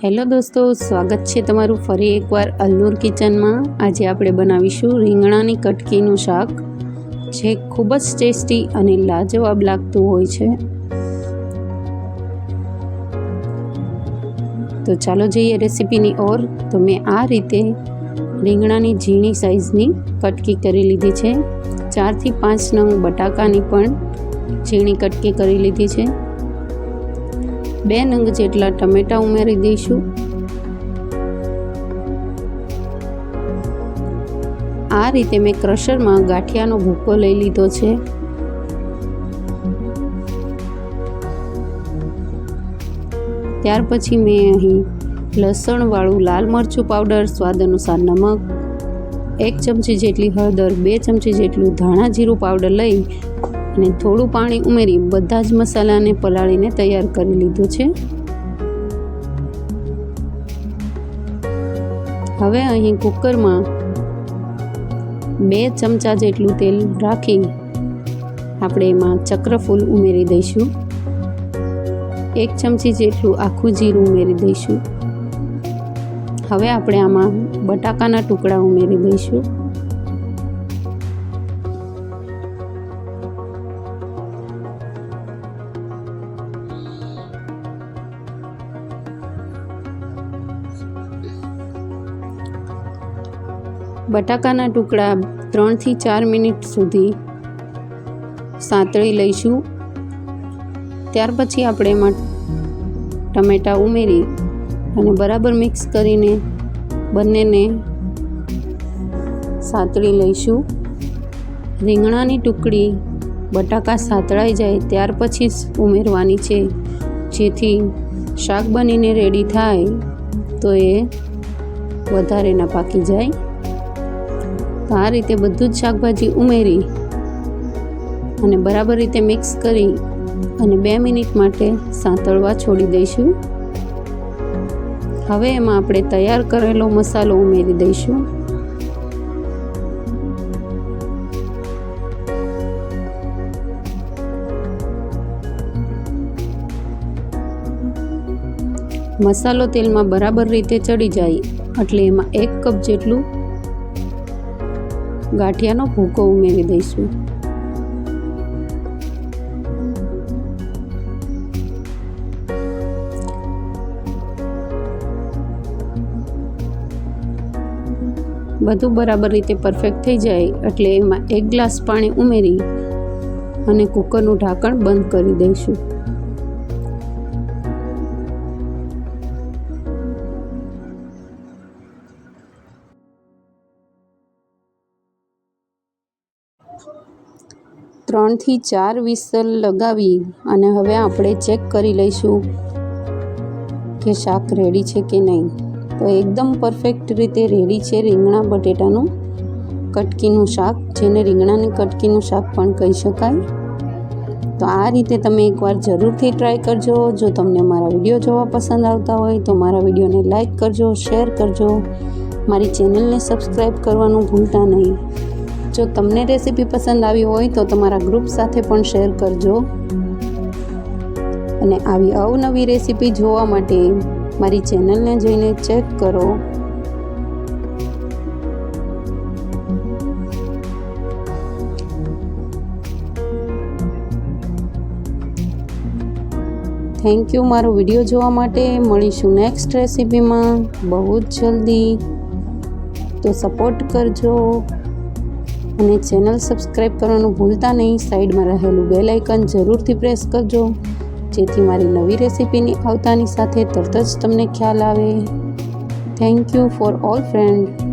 Hello દોસ્તો, સ્વાગત છે તમારું ફરી એકવાર અલ્નુર કિચનમાં। આજે આપણે બનાવીશું રીંગણાની કટકીનું શાક, જે ખૂબ જ ટેસ્ટી અને લાજવાબ લાગતું હોય છે। તો ચાલો જઈએ રેસીપીની ઓર। તો મેં આ રીતે રીંગણાની ઝીણી સાઈઝની કટકી કરી લીધી છે। 4 થી 5 નંગ બટાકાની પણ ઝીણી કટકી કરી લીધી છે। 2 નંગ જેટલા ટમેટા ઉમેરી દઈશું। આ રીતે મેં ક્રશરમાં ગાંઠિયાનો ભૂકો લઈ લીધો છે। ત્યાર પછી મેં અહીં લસણવાળું લાલ મરચું પાવડર, સ્વાદ અનુસાર નમક, 1 ચમચી જેટલી હળદર, 2 ચમચી જેટલું ધાણા જીરું પાવડર લઈ અને થોડું પાણી ઉમેરી બધા જ મસાલાને પલાળીને તૈયાર કરી લીધું છે। હવે અહીં કુકરમાં 2 ચમચા જેટલું તેલ રાખી આપણે એમાં ચક્રફૂલ ઉમેરી દઈશું। 1 ચમચી જેટલું આખું જીરું ઉમેરી દઈશું। હવે આપણે આમાં બટાકાના ટુકડા ઉમેરી દઈશું। બટાકાના ટુકડા 3 થી 4 મિનિટ સુધી સાંતળી લઈશું। ત્યાર પછી આપણે એમાં ટમેટાં ઉમેરી અને બરાબર મિક્સ કરીને બંનેને સાંતળી લઈશું। રીંગણાની ટુકડી બટાકા સાંતળાઈ જાય ત્યાર પછી જ ઉમેરવાની છે, જેથી શાક બનીને રેડી થાય તો એ વધારે ન પાકી જાય। તો આ રીતે બધું જ શાકભાજી ઉમેરી અને બરાબર રીતે મિક્સ કરી અને 2 મિનિટ માટે સાંતળવા છોડી દઈશું। હવે એમાં આપણે તૈયાર કરેલો મસાલો ઉમેરી દઈશું। મસાલો તેલમાં બરાબર રીતે ચડી જાય એટલે એમાં 1 કપ જેટલું ગાંઠિયાનો ભૂકો ઉમેરી દઈશું। બધું બરાબર રીતે પરફેક્ટ થઈ જાય એટલે એમાં 1 ગ્લાસ પાણી ઉમેરી અને કુકરનું ઢાંકણ બંધ કરી દઈશું। ત્રણ થી 4 વિસલ લગાવી અને હવે આપણે ચેક કરી લઈશું કે શાક રેડી છે કે નહીં। તો એકદમ પરફેક્ટ રીતે રેડી છે રીંગણા બટેટાનું કટકીનું શાક, જેને રીંગણાની કટકીનું શાક પણ કહી શકાય। તો આ રીતે તમે એકવાર જરૂરથી ટ્રાય કરજો। જો તમને મારા વિડીયો જોવા પસંદ આવતા હોય તો મારા વિડીયોને લાઈક કરજો, શેર કરજો, મારી ચેનલને સબસ્ક્રાઈબ કરવાનું ભૂલતા નહીં। જો તમને રેસીપી પસંદ આવી હોય તો તમારા ગ્રુપ સાથે પણ શેર કરજો અને આવી અવનવી રેસીપી જોવા માટે મારી ચેનલને જઈને ચેક કરો। થેન્ક યુ મારો વિડીયો જોવા માટે। મળીશું નેક્સ્ટ રેસીપીમાં બહુ જ જલ્દી। તો સપોર્ટ કરજો અને ચેનલ સબસ્ક્રાઈબ કરવાનું ભૂલતા નહીં। સાઈડમાં રહેલું બેલ આઇકન જરૂરથી પ્રેસ કરજો, જેથી મારી નવી રેસીપીની આવતાની સાથે તરત જ તમને ખ્યાલ આવે। Thank you for all friend.